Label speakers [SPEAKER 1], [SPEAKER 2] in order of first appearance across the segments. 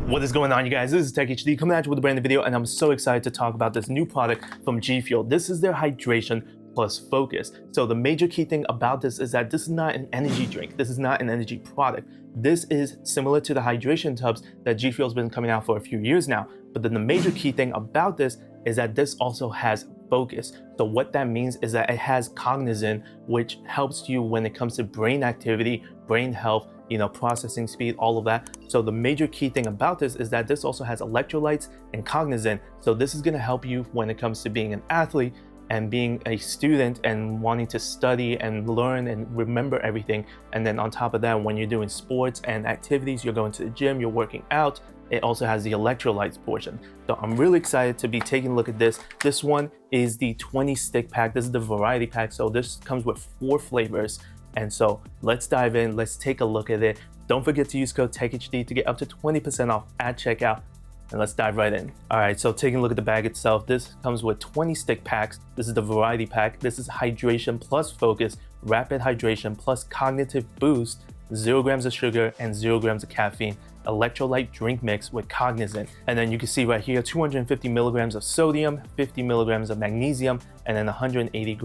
[SPEAKER 1] What is going on, you guys? This is Tech HD coming at you with a brand new video, and I'm so excited to talk about this new product from GFUEL. This is their hydration plus focus. So the major key thing about this is that this is not an energy drink. This is not an energy product. This is similar to the hydration tubs that GFUEL's been coming out for a few years now. But then the major key thing about this is that this also has focus. So what that means is that it has cognizant, which helps you when it comes to brain activity, brain health, processing speed, all of that. So the major key thing about this is that this also has electrolytes and cognizant. So this is going to help you when it comes to being an athlete and being a student and wanting to study and learn and remember everything. And then on top of that, when you're doing sports and activities, you're going to the gym, you're working out, it also has the electrolytes portion. So I'm really excited to be taking a look at this. This one is the 20 stick pack. This is the variety pack. So this comes with 4 flavors. And so let's dive in, let's take a look at it. Don't forget to use code TechHD to get up to 20% off at checkout. And let's dive right in. All right, so taking a look at the bag itself, this comes with 20 stick packs. This is the variety pack. This is hydration plus focus, rapid hydration plus cognitive boost, 0 grams of sugar and 0 grams of caffeine, electrolyte drink mix with cognizant. And then you can see right here, 250 milligrams of sodium, 50 milligrams of magnesium, and then 180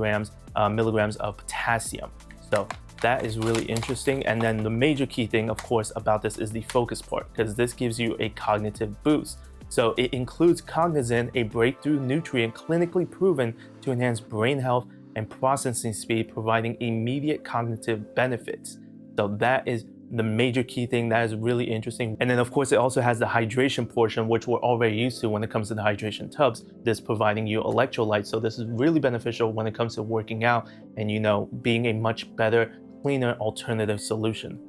[SPEAKER 1] milligrams of potassium. So that is really interesting. And then the major key thing, of course, about this is the focus part, because this gives you a cognitive boost. So it includes cognizant, a breakthrough nutrient clinically proven to enhance brain health and processing speed, providing immediate cognitive benefits. So that is the major key thing that is really interesting. And then of course it also has the hydration portion, which we're already used to when it comes to the hydration tubs, this providing you electrolytes. So this is really beneficial when it comes to working out and being a much better, cleaner alternative solution.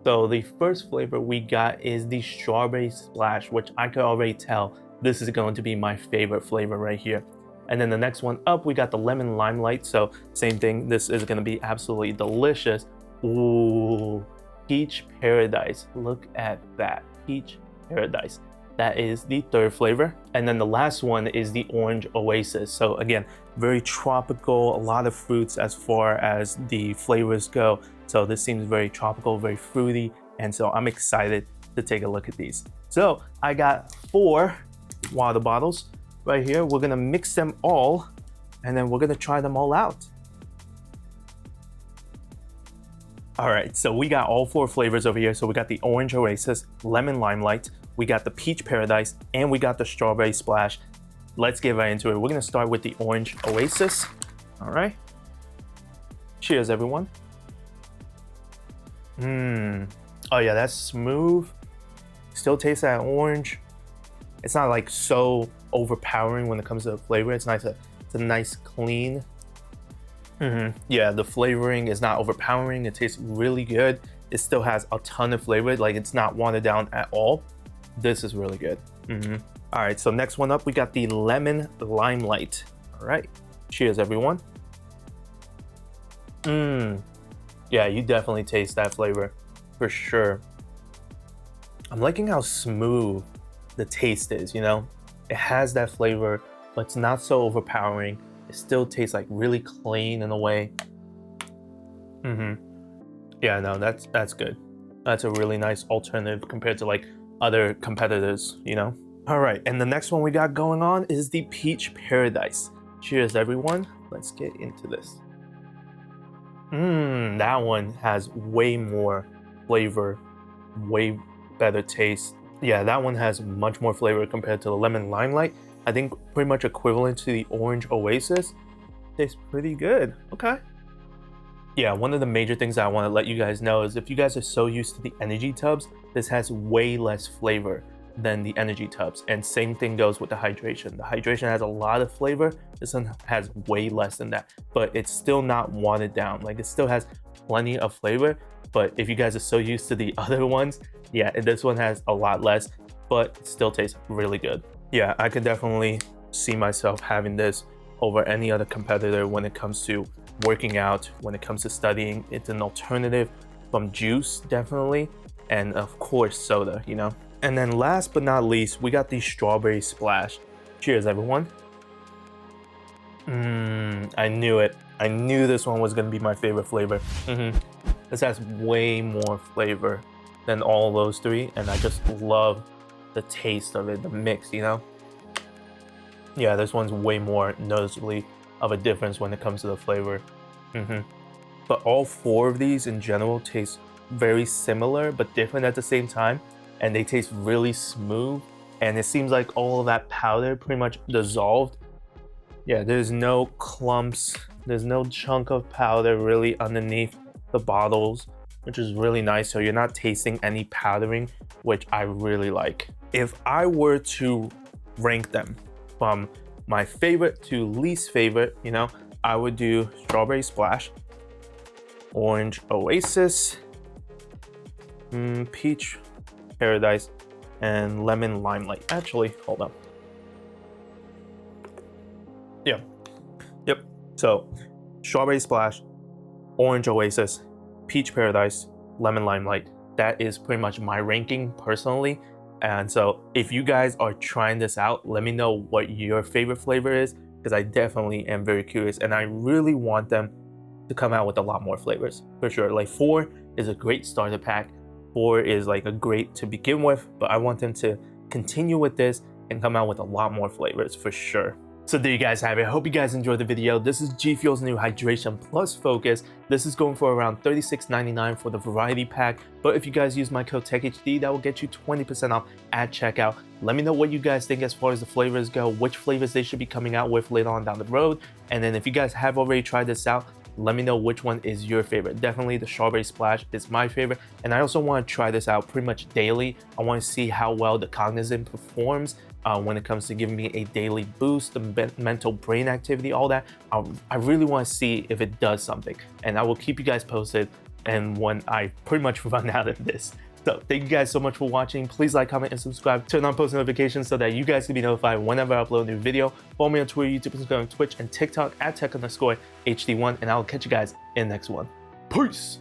[SPEAKER 1] So the first flavor we got is the strawberry splash, which I could already tell this is going to be my favorite flavor right here. And then the next one up, we got the lemon limelight. So same thing, this is going to be absolutely delicious. Ooh, peach paradise. Look at that, peach paradise. That is the third flavor. And then the last one is the orange oasis. So again, very tropical, a lot of fruits as far as the flavors go. So this seems very tropical, very fruity. And so I'm excited to take a look at these. So I got 4 water bottles right here. We're gonna mix them all and then we're gonna try them all out. All right, so we got all 4 flavors over here. So we got the orange oasis, lemon limelight, we got the peach paradise, and we got the strawberry splash. Let's get right into it. We're gonna start with the orange oasis. All right. Cheers, everyone. Oh yeah, that's smooth. Still tastes that orange. It's not like so overpowering when it comes to the flavor. It's nice. It's a nice clean. Yeah, the flavoring is not overpowering. It tastes really good. It still has a ton of flavor. Like, it's not watered down at all. This is really good. All right, so next one up, we got the lemon limelight. All right, cheers, everyone. Yeah, you definitely taste that flavor for sure. I'm liking how smooth the taste is, It has that flavor, but it's not so overpowering. It still tastes like really clean in a way. Yeah, no, that's good. That's a really nice alternative compared to like other competitors, All right, and the next one we got going on is the peach paradise. Cheers, everyone. Let's get into this. That one has way more flavor, way better taste. Yeah, that one has much more flavor compared to the lemon limelight. I think pretty much equivalent to the orange oasis. Tastes pretty good. Okay. Yeah, one of the major things I want to let you guys know is if you guys are so used to the energy tubs, this has way less flavor than the energy tubs. And same thing goes with the hydration. The hydration has a lot of flavor. This one has way less than that, but it's still not watered down. Like, it still has plenty of flavor. But if you guys are so used to the other ones, yeah, this one has a lot less, but it still tastes really good. Yeah, I could definitely see myself having this over any other competitor when it comes to working out, when it comes to studying. It's an alternative from juice, definitely, and of course soda, And then last but not least, we got the strawberry splash. Cheers, everyone. I knew it. I knew this one was gonna be my favorite flavor. This has way more flavor than all those three, and I just love the taste of it, the mix, you know? Yeah, this one's way more noticeably of a difference when it comes to the flavor. But all four of these in general taste very similar but different at the same time, and they taste really smooth, and it seems like all of that powder pretty much dissolved. Yeah, there's no clumps, there's no chunk of powder really underneath the bottles, which is really nice. So you're not tasting any powdering, which I really like. If I were to rank them from my favorite to least favorite, you know, I would do Strawberry Splash, Orange Oasis, Peach Paradise, and Lemon Limelight. Actually, hold up. Yep. So, Strawberry Splash, Orange Oasis, Peach Paradise, Lemon Limelight. That is pretty much my ranking personally. And so, if you guys are trying this out, let me know what your favorite flavor is, because I definitely am very curious, and I really want them to come out with a lot more flavors for sure. Like 4 is a great starter pack. 4 is like a great to begin with, but I want them to continue with this and come out with a lot more flavors for sure. So there you guys have it. I hope you guys enjoyed the video. This is GFUEL's new Hydration Plus Focus. This is going for around $36.99 for the variety pack. But if you guys use my code TechHD, that will get you 20% off at checkout. Let me know what you guys think as far as the flavors go, which flavors they should be coming out with later on down the road. And then if you guys have already tried this out, let me know which one is your favorite. Definitely the Strawberry Splash is my favorite. And I also want to try this out pretty much daily. I want to see how well the Cognizant performs when it comes to giving me a daily boost, the mental brain activity, all that. I really want to see if it does something. And I will keep you guys posted and when I pretty much run out of this. So thank you guys so much for watching. Please like, comment, and subscribe. Turn on post notifications so that you guys can be notified whenever I upload a new video. Follow me on Twitter, YouTube, Instagram, Twitch, and TikTok at tech_HD1, and I'll catch you guys in the next one. Peace!